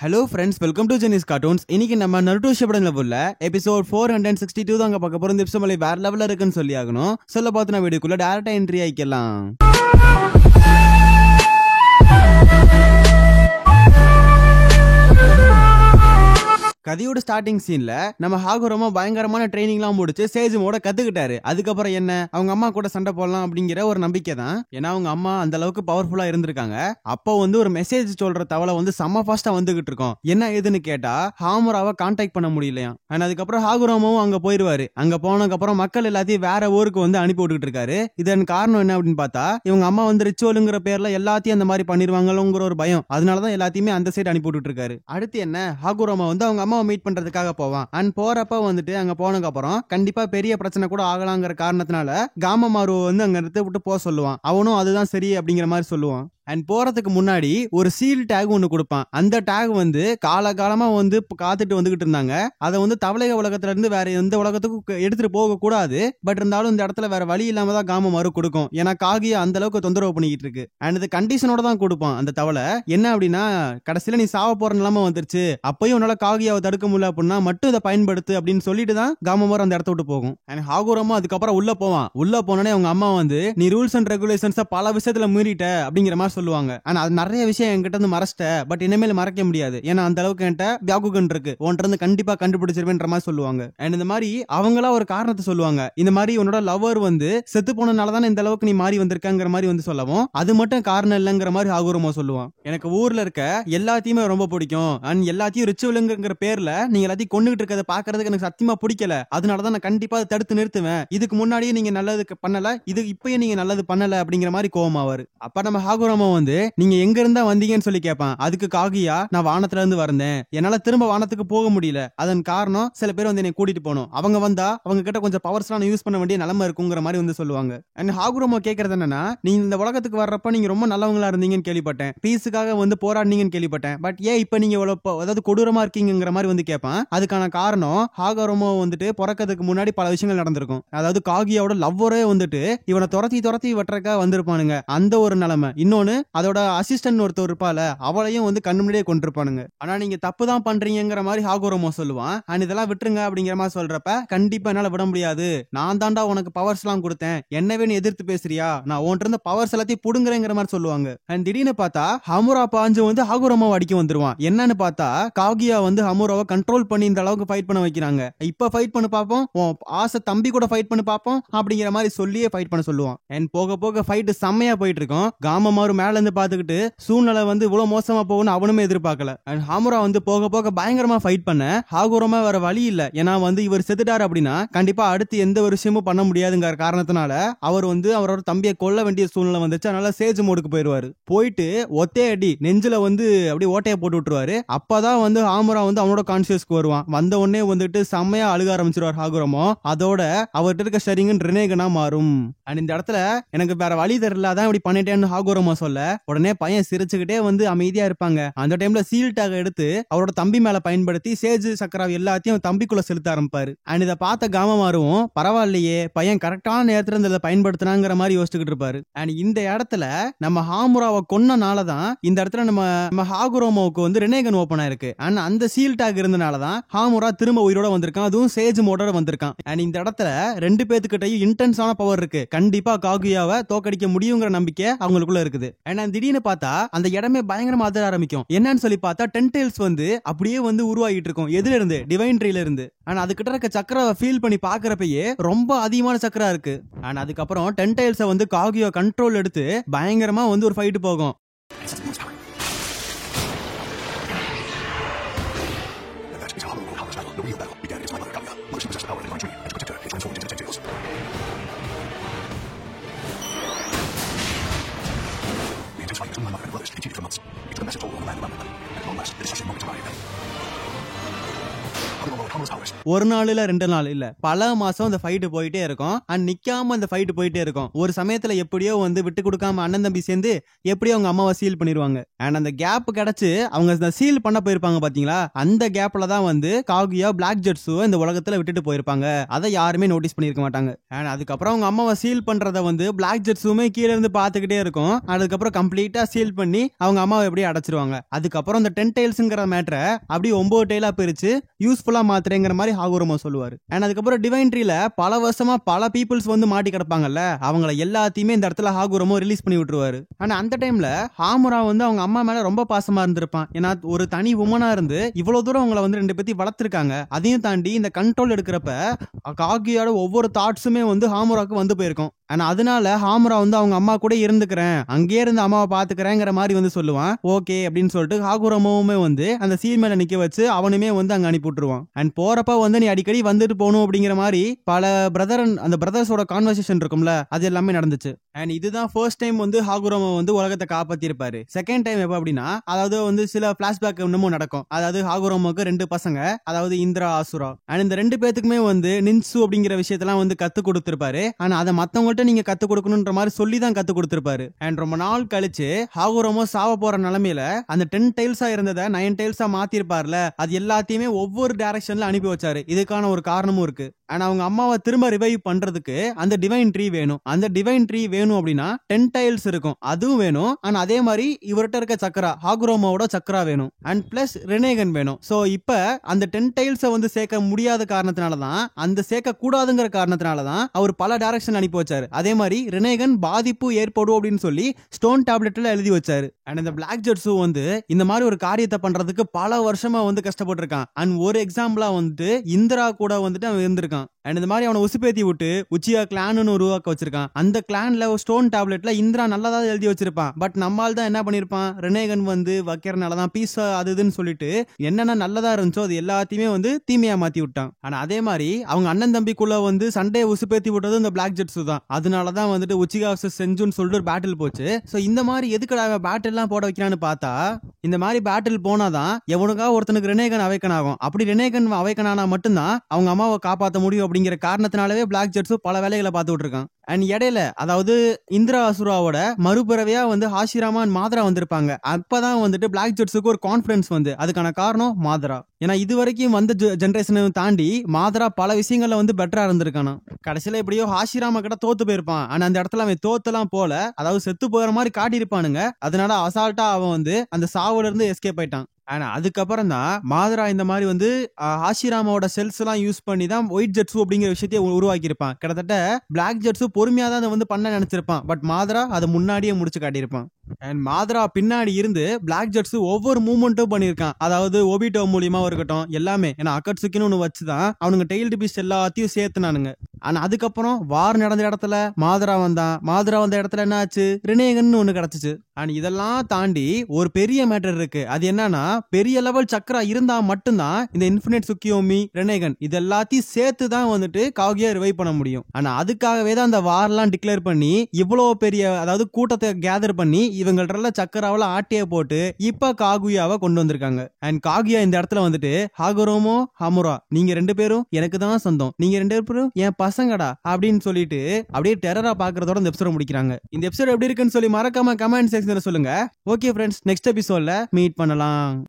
Hello friends, welcome to Jenny's Cartoons. இன்னைக்கு நம்ம Naruto Shippuden லெவல்ல எபிசோட் 462 தாங்க பார்க்க போறோம். இந்த எபிசோட் வேற லெவல்ல இருக்குன்னு சொல்லி ஆகணும். சொல்ல பார்த்தா வீடியோக்குள்ள டைரக்டா என்ட்ரி ஆயிக்கலாம். கதையோட ஸ்டார்டிங் சீன்ல நம்ம ஹாகுரோமா பயங்கரமான ட்ரைனிங்லாம் முடிச்சு சேஜ் மோட கத்துக்கிட்டாரு. அதுக்கப்புறம் என்ன அவங்க அம்மா கூட சண்டை போடலாம் அப்படிங்கிற ஒரு நம்பிக்கை தான். ஏன்னா அவங்க அம்மா அந்த அளவுக்கு பவர்ஃபுல்லா இருந்திருக்காங்க. அப்போ ஒரு மெசேஜ் சொல்ற தவளை செம்ம ஃபாஸ்டா வந்துகிட்டு இருக்கோம். என்ன ஏதுன்னு கேட்டா ஹாமுராவை கான்டாக்ட் பண்ண முடியலையா. அதுக்கப்புறம் ஹாகுரோமாவும் அங்க போயிருவாரு. அங்க போனதுக்கு அப்புறம் மக்கள் எல்லாத்தையும் வேற ஊருக்கு அனுப்பி விட்டுட்டு இருக்காரு. இதன் காரணம் என்ன அப்படின்னு பார்த்தா இவங்க அம்மா ரிச்சுவலுங்கிற பேர்ல எல்லாத்தையும் அந்த மாதிரி பண்ணிருவாங்களோங்கிற ஒரு பயம். அதனாலதான் எல்லாத்தையுமே அந்த சைடு அனுப்பி விட்டுட்டு இருக்காரு. அடுத்து என்ன ஹாகுரோமா அவங்க அம்மா மீட் பண்றதுக்காக போவான். அண்ட் போறப்ப அங்க போனதுக்கு அப்புறம் கண்டிப்பா பெரிய பிரச்சனை கூட ஆகலாங்கிற காரணத்தினால காமமாரு அங்க நிறுத்தி விட்டு போக சொல்லுவான். அவனும் அதுதான் சரி அப்படிங்கிற மாதிரி சொல்லுவான். அண்ட் போறதுக்கு முன்னாடி ஒரு சீல் டேக் ஒன்னு கொடுப்பான். அந்த டேக் காலகாலமா காத்துட்டு வந்துகிட்டு இருந்தாங்க. அதை தவளை உலகத்துல இருந்து வேற எந்த உலகத்துக்கும் எடுத்துட்டு போக கூடாது. பட் இருந்தாலும் இந்த இடத்துல வேற வழி இல்லாம தான் காமமாரு கொடுக்கும். ஏன்னா காகிய அந்த அளவுக்கு தொந்தரவு பண்ணிக்கிட்டு இருக்கு. அண்ட் இது கண்டிஷனோட தான் கொடுப்பான் அந்த தவளை. என்ன அப்படின்னா கடைசியில நீ சாவ போற நிலைமை வந்துருச்சு, அப்பயும் உன்னால காகியாவை தடுக்க முடியல அப்படின்னா மட்டும் இதை பயன்படுத்து அப்படின்னு சொல்லிட்டு தான் காமமாரு அந்த இடத்த விட்டு போகும். அண்ட் ஹாகுரோமா அதுக்கப்புறம் உள்ள போவான். உள்ள போனோடனே அவங்க அம்மா நீ ரூல்ஸ் அண்ட் ரெகுலேஷன்ஸ் பல விஷயத்துல மீறிட்ட அப்படிங்கிற மாதிரி சொல்லுவாங்க. ஆனா அது நிறைய விஷயம் என்கிட்ட மறைச்சிட்ட, பட் இனிமேல் மறைக்க முடியாது. ஏன்னா அந்த அளவுக்கு என்கிட்ட வியாகுகன் இருக்கு, உன்கிட்ட இருந்து கண்டிப்பா கண்டுபிடிச்சிருவேன்ற மாதிரி சொல்லுவாங்க. அண்ட் இந்த மாதிரி அவங்களா ஒரு காரணத்தை சொல்லுவாங்க. இந்த மாதிரி உன்னோட லவர் செத்து போனனாலதான் இந்த அளவுக்கு நீ மாறி வந்திருக்காங்கிற மாதிரி சொல்லவும் அது மட்டும் காரணம் இல்லைங்கிற மாதிரி ஹாகுரோமா சொல்லுவான். எனக்கு ஊர்ல இருக்க எல்லாத்தையுமே ரொம்ப பிடிக்கும். அண்ட் எல்லாத்தையும் ரிச்சுவலுங்கிற பேர்ல நீங்க எல்லாத்தையும் கொண்டுகிட்டு இருக்கிறத பாக்குறதுக்கு எனக்கு சத்தியமா பிடிக்கல. அதனாலதான் நான் கண்டிப்பா அதை தடுத்து நிறுத்துவேன். இதுக்கு முன்னாடியே நீங்க நல்லது பண்ணல, இது இப்பயும் நீங்க நல்லது பண்ணல அப்படிங்கிற மாதிரி கோவமாவாரு. அப்ப நம்ம ஹாகுரோமா நீங்க எங்க இருந்தா வந்தீங்கன்னு சொல்லி கேட்பான். அதுக்கு காகியா நான் வானத்துல இருந்து வந்தேன், என்னால திரும்ப வானத்துக்கு போக முடியல, அதன் காரணம் சில பேர் என்னை கூட்டிட்டு போகணும், அவங்க வந்தா அவங்க கிட்ட கொஞ்சம் பவர்ஸ் யூஸ் பண்ண வேண்டிய நிலைமை இருக்குங்கிற மாதிரி சொல்லுவாங்க. அண்ட் ஹாகுரோமா கேட்கறது என்னன்னா நீங்க இந்த உலகத்துக்கு வர்றப்ப நீங்க ரொம்ப நல்லவங்களா இருந்தீங்கன்னு கேள்விப்பட்டேன், பீஸுக்காக போராடினீங்கன்னு கேள்விப்பட்டேன், பட் ஏன் இப்ப நீங்க அதாவது கொடூரமா இருக்கீங்கிற மாதிரி கேட்பான். அதுக்கான காரணம் ஹாகுரோமா பிறக்கிறதுக்கு முன்னாடி பல விஷயங்கள் நடந்திருக்கும். அதாவது காகியாவோட லவ்வரே இவனை துரத்தி வெட்டுறக்கா வந்திருப்பானுங்க. அந்த ஒரு நிலைமை. இன்னொன்னு அதோட அசிஸ்டன்ட் ஒருத்தர் இருப்பால, அவளையும் கண்ணு முன்னாடியே கொண்டிருப்பானுங்க. ஆனா நீங்க தப்பு தான் பண்றீங்கிற மாதிரி ஹாகுரோமா சொல்லுவான். அண்ட் இதெல்லாம் விட்டுருங்க அப்படிங்கிற மாதிரி சொல்றப்ப கண்டிப்பா என்னால விட முடியாது, நான் தாண்டா உனக்கு பவர்ஸ் எல்லாம் கொடுத்தேன், என்னவே நீ எதிர்த்து பேசுறியா, நான் உன்கிட்ட இருந்த பவர்ஸ் எல்லாத்தையும் புடுங்குறேங்கிற மாதிரி சொல்லுவாங்க. அண்ட் திடீர்னு பார்த்தா ஹமுரா பாஞ்சு ஹாகுரோமாவை அடிக்க வந்துருவான். என்னன்னு பார்த்தா காகியா ஹமுராவை கண்ட்ரோல் பண்ணி இந்த அளவுக்கு ஃபைட் பண்ண வைக்கிறாங்க. இப்ப ஃபைட் பண்ணி பார்ப்போம், ஆசை தம்பி கூட ஃபைட் பண்ணி பார்ப்போம் அப்படிங்கிற மாதிரி சொல்லியே ஃபைட் பண்ண சொல்லுவான். அண்ட் போக போக ஃபைட் செம்மையா போயிட்டு இருக்கும். காமமாரு மேல இருந்து பார்த்துக்கிட்டு சூழ்நிலை இவ்வளவு மோசமா போகும்னு அவனுமே எதிர்பார்க்கல. அண்ட் ஹாமுரா போக போக பயங்கரமா ஃபைட் பண்ண ஹாகுரோமா வேற வழி இல்ல. ஏன்னா இவர் செத்துட்டாரு அப்படின்னா கண்டிப்பா அடுத்து எந்த ஒரு விஷயமும் பண்ண முடியாதுங்கிற காரணத்தினால அவர் அவரோட தம்பியை கொல்ல வேண்டிய சூழ்நிலை வந்துச்சு. அதனால சேஜ் மோடுக்கு போயிருவாரு. போயிட்டு ஒத்தே அடி நெஞ்சில அப்படியே ஓட்டையை போட்டு விட்டுருவாரு. அப்பதான் ஹாமுரா அவனோட கான்சியஸ்க்கு வருவான். வந்த உடனே செம்மையா அழுக ஆரம்பிச்சிருவார் ஹாகுரோமா. அதோட அவர்கிட்ட இருக்க ஷரிங்கன் ரெனேகனா மாறும். அண்ட் இந்த இடத்துல எனக்கு வேற வழி தெரியல, அதான் இப்படி பண்ணிட்டேன்னு ஹாகுரோமா சொல்ல உடனே பையன் சிரிச்சுக்கிட்டே அமைதியா இருப்பாங்க. அந்த டைம்ல சீல் டாக் எடுத்து அவரோட தம்பி மேல பயன்படுத்தி சேஜ் சக்கராவ் எல்லாத்தையும் தம்பிக்குள்ள செலுத்த ஆரம்பிப்பாரு. அண்ட் இதை பார்த்த காமமாருவும் பரவாயில்லையே பையன் கரெக்டான நேரத்துல இதை பயன்படுத்தினாங்கிற மாதிரி யோசிச்சுக்கிட்டு இருப்பாரு. அண்ட் இந்த இடத்துல நம்ம ஹாமுராவை கொன்னனாலதான் இந்த இடத்துல நம்ம ஹாகுரோமாவுக்கு ரெனேகன் ஓபன் ஆயிருக்கு. அண்ட் அந்த சீல் டாக் இருந்தனாலதான் ஹாமுரா திரும்ப உயிரோட வந்திருக்கான், அதுவும் சேஜ் மோடோட வந்திருக்கான். அண்ட் இந்த இடத்துல ரெண்டு பேத்துக்கிட்டையும் இன்டென்ஸான பவர் இருக்கு. கண்டிப்பா காகுயாவை தோக்கடிக்க முடியுங்கிற நம்பிக்கை அவங்களுக்குள்ள இருக்குது. அண்ட் திடீர்னு பார்த்தா அந்த இடமே பயங்கரமா அதிர ஆரம்பிக்கும். என்னன்னு சொல்லி பார்த்தா டென்டெயில்ஸ் அப்படியே உருவாகிட்டு இருக்கும். எதுல இருந்து? டிவைன் ட்ரீல இருந்து. ஆனா அதுகிட்ட இருக்க சக்கராவை ஃபீல் பண்ணி பாக்குறப்பயே ரொம்ப அதிகமான சக்கரா இருக்கு. ஆனா அதுக்கப்புறம் டென்டெயில்ஸை காகியோ கண்ட்ரோல் எடுத்து பயங்கரமா ஒரு ஃபைட் போகும். ஒரு நாள் இல்ல 2 நாள் இல்ல பல மாசம் அந்த ஃபைட் போயிட்டே இருக்கும். அண்ட் நிக்காம அந்த ஃபைட் போயிட்டே இருக்கும். ஒரு சமயத்துல எப்படியோ வந்து விட்டு கொடுக்காம அண்ணன் தம்பி சேர்ந்து எப்படியோ அவங்க அம்மாவை சீல் பண்ணிடுவாங்க. அண்ட் அந்த கேப் கிடைச்சு அவங்க சீல் பண்ண போயிருப்பாங்க பாத்தீங்களா, அந்த கேப்ல தான் வந்து காகுயா பிளாக் ஜெட்ஸுவை இந்த உலகத்துல விட்டுட்டு போயிருப்பாங்க. அதை யாருமே நோட்டீஸ் பண்ணிருக்க மாட்டாங்க. அண்ட் அதுக்கப்புறம் அவங்க அம்மாவை சீல் பண்றத வந்து பிளாக் ஜெட்ஸுமே கீழே இருந்து பாத்துக்கிட்டே இருக்கும். அதுக்கப்புறம் கம்ப்ளீட்டா சீல் பண்ணி அவங்க அம்மாவை எப்படி அடைச்சிருவாங்க. அதுக்கப்புறம் இந்த 10 டெய்ல்ஸ்ங்கிற மேட்டரை அப்படி 9 டெய்லா பிரிச்சு யூஸ்ஃபுல்லா மாத்துறேங்கிற மாதிரி ஹாகுரோமோ சொல்லுவாரு. அண்ட் அதுக்கப்புறம் டிவைன் ட்ரீல பல வருஷமா பல பீப்புள்ஸ் வந்து மாட்டி கிடப்பாங்கல்ல, அவங்கள எல்லாத்தையுமே இந்த இடத்துல ஹாகுரோமோ ரிலீஸ் பண்ணி விட்டுருவாரு. ஆனா அந்த டைம்ல ஹாமுரா வந்து அவங்க அம்மா மேல ரொம்ப பாசமா இருந்திருப்பான். ஏன்னா ஒரு தனி உமனா இருந்து இவ்வளவு தூரம் அவங்கள வந்து 2 பேத்தி வளர்த்திருக்காங்க. அதையும் தாண்டி இந்த கண்ட்ரோல் எடுக்கிறப்ப காகியோட ஒவ்வொரு தாட்ஸுமே வந்து ஹாமுராக்கு வந்து போயிருக்கும். ஆனா அதனால ஹாமுரா வந்து அவங்க அம்மா கூட இருந்துக்கிறேன், அங்கேயே இருந்து அம்மாவை பாத்துக்கிறேங்கிற மாதிரி வந்து சொல்லுவான். ஓகே அப்படின்னு சொல்லிட்டு ஹாகுரோமோவுமே வந்து அந்த சீல் மேல நிக்க வச்சு அவனுமே வந்து அங்க அனுப்பி விட்டுருவான். அண்ட் போறப்ப வந்து நீ அடிக்கடி வந்துட்டு போகணும் அப்படிங்கிற மாதிரி பல அந்த பிரதர்ஸோட கான்வர்சேஷன் இருக்கும்ல, அது எல்லாமே நடந்துச்சு. அண்ட் இதுதான் ஃபர்ஸ்ட் டைம் வந்து ஹாகுரோமோ வந்து உலகத்தை காப்பாத்தி இருப்பாரு. செகண்ட் டைம் எப்ப அப்படின்னா, அதாவது வந்து சில பிளாஷ்பேக் இன்னமும் நடக்கும். அதாவது ஹாகுரோமோக்கு 2 பசங்க, அதாவது இந்திரா ஆசுரா. அண்ட் இந்த 2 பேத்துக்குமே வந்து நின்சு அப்படிங்கிற விஷயத்தெல்லாம் வந்து கத்து கொடுத்திருப்பாரு. ஆனா அதை மத்தவங்கள்ட்ட நீங்க கத்து கொடுக்கணும்ன்ற மாதிரி சொல்லி தான் கத்து கொடுத்திருப்பாரு. அண்ட் ரொம்ப நாள் கழிச்சு ஹாகுரோமோ சாவ போற நிலைமையில அந்த 10 டைல்ஸா இருந்ததை 9 டைல்ஸா மாத்திருப்பார்ல, அது எல்லாத்தையுமே ஒவ்வொரு டைரக்ஷன்ல அனுப்பி வச்சாரு. இதுக்கான ஒரு காரணமும் இருக்கு. ஆனா அவங்க அம்மாவை திரும்ப ரிவைவ் பண்றதுக்கு அந்த டிவைன் ட்ரீ வேணும். அந்த டிவைன் ட்ரீ வேணும் அப்படின்னா 10 டைல்ஸ் இருக்கும், அதுவும் வேணும். ஆனா அதே மாதிரி இவர்கிட்ட இருக்க சக்கரா, ஹாகுரோமோவோட சக்கரா வேணும். அண்ட் பிளஸ் ரெனேகன் வேணும். சோ இப்ப அந்த 10 டைல்ஸை வந்து சேர்க்க முடியாத காரணத்தினாலதான், அந்த சேர்க்க கூடாதுங்கிற காரணத்தினாலதான் அவர் பல டைரக்ஷன் அனுப்பி வச்சாரு. அதே மாதிரி ரெனேகன் பாதிப்பு ஏற்படும் அப்படின்னு சொல்லி ஸ்டோன் டேப்லெட்ல எழுதி வச்சாரு. அண்ட் இந்த பிளாக் ஜெட்ஸு வந்து இந்த மாதிரி ஒரு காரியத்தை பண்றதுக்கு பல வருஷமா வந்து கஷ்டப்பட்டு இருக்கான். அண்ட் ஒரு எக்ஸாம்பிளா வந்துட்டு இந்திரா கூட வந்துட்டு அவன் இருந்திருக்கான். அண்ட் இந்த மாதிரி அவனை உசுப்பேத்தி விட்டு உச்சியா கிளான்னு உருவாக்க வச்சிருக்கான். அந்த கிளான்ல ஒரு ஸ்டோன் டேப்லெட்ல இந்திரா நல்லதா எழுதி வச்சிருப்பான். பட் நம்மால் தான் என்ன பண்ணிருப்பான், ரெனேகன் வந்து வைக்கிறனாலதான் பீஸ் அது இதுன்னு சொல்லிட்டு என்னென்ன நல்லதா இருந்துச்சோ அது எல்லாத்தையுமே வந்து தீமையா மாத்தி விட்டான். ஆனா அதே மாதிரி அவங்க அண்ணன் தம்பிக்குள்ள வந்து சண்டையை உசுப்பேத்தி விட்டது இந்த பிளாக் ஜெட்ஸு தான். அதனாலதான் வந்துட்டு உச்சிகா செஞ்சுன்னு சொல்லிட்டு ஒரு பேட்டில் போச்சு. சோ இந்த மாதிரி எதுக்கு பேட்டில் எல்லாம் போட வைக்கிறான்னு பார்த்தா, இந்த மாதிரி பேட்டில் போனாதான் எவனுக்காக ஒருத்தனுக்கு ரெனேகன் அவைக்கன் ஆகும். அப்படி ரெனேகன் அவைக்கன் ஆனா மட்டும்தான் அவங்க அம்மாவை காப்பாற்ற முடியும் அப்படிங்கிற காரணத்தினாலவே பிளாக் ஜெட்ஸு பல வேலைகளை பார்த்துட்டு இருக்கான். அண்ட் இடையில அதாவது இந்திரா அசுராவோட மறுபிறவையா வந்து ஹாஷிராமா மாதரா வந்திருப்பாங்க. அப்பதான் வந்துட்டு பிளாக் ஜெட்ஸுக்கு ஒரு கான்பிடன்ஸ் வந்து, அதுக்கான காரணம் மாதரா. ஏன்னா இது வரைக்கும் வந்த ஜெனரேஷனை தாண்டி மாதரா பல விஷயங்கள்ல வந்து பெட்டரா இருந்திருக்கானா. கடைசியில எப்படியோ ஹாஷிராமா கிட்ட தோத்து போயிருப்பான். ஆனா அந்த இடத்துல அவன் தோத்தெல்லாம் போல, அதாவது செத்து போகிற மாதிரி காட்டியிருப்பானுங்க. அதனால அசால்ட்டா அவன் வந்து அந்த சாவுல இருந்து எஸ்கேப் ஆயிட்டான். ஆனா அதுக்கப்புறம் தான் மாதரா இந்த மாதிரி வந்து ஹாஷிராமாவோட செல்ஸ் எல்லாம் யூஸ் பண்ணி தான் ஒயிட் ஜெட்ஸு அப்படிங்கிற விஷயத்தையே உருவாக்கி இருப்பான். கிட்டத்தட்ட பிளாக் ஜெட்ஸு பொறுமையா தான் அதை வந்து பண்ண நினைச்சிருப்பான். பட் மாதரா அதை முன்னாடியே முடிச்சு காட்டியிருப்பான். அண்ட் மாதரா பின்னாடி இருந்து பிளாக் ஜெட்ஸு ஒவ்வொரு மூவ்மெண்ட்டும் பண்ணியிருக்கான். அதாவது ஒபிட்டோ மூலியமா இருக்கட்டும் எல்லாமே. ஏன்னா அக்கட்சுக்குன்னு ஒன்று வச்சுதான் அவனுங்க டெய்ல்டு பீஸ் எல்லாத்தையும் சேர்த்துனானுங்க. ஆனா அதுக்கப்புறம் வார் நடந்த இடத்துல மாதரா வந்தான். மாதரா வந்த இடத்துல என்ன ஆச்சு, ரெனேகன் ஒண்ணு கிடைச்சிச்சு. அண்ட் இதெல்லாம் தாண்டி ஒரு பெரிய மேட்டர் இருக்கு. அது என்னன்னா, பெரிய லெவல் சக்கரா இருந்தா மட்டும்தான் இந்த இன்ஃபினிட் சுக்கியோமி ரெனேகன் இது எல்லாத்தையும் சேர்த்து தான் வந்துட்டு காகியா ரிவைவ் பண்ண முடியும். ஆனா அதுக்காகவே தான் அந்த வார்லாம் டிக்ளேர் பண்ணி இவ்வளவு பெரிய அதாவது கூட்டத்தை கேதர் பண்ணி இவங்கள்ட்ட சக்கராவில ஆட்டிய போட்டு இப்ப காகுயாவை கொண்டு வந்திருக்காங்க. அண்ட் காகுயா இந்த இடத்துல வந்துட்டு ஹாகுரோமோ ஹமுரா நீங்க 2 பேரும் எனக்கு தான் சொந்தம், நீங்க 2 பேரும் என் பசங்கடா அப்படின்னு சொல்லிட்டு அப்படியே டெரரா பாக்குறதோட இந்த எபிசோட முடிக்கிறாங்க. இந்த எபிசோட் எப்படி இருக்குன்னு சொல்லி மறக்காம கமெண்ட் செக்ஷன்ல சொல்லுங்க. ஓகே ஃப்ரெண்ட்ஸ், நெக்ஸ்ட் எபிசோட்ல மீட் பண்ணலாம்.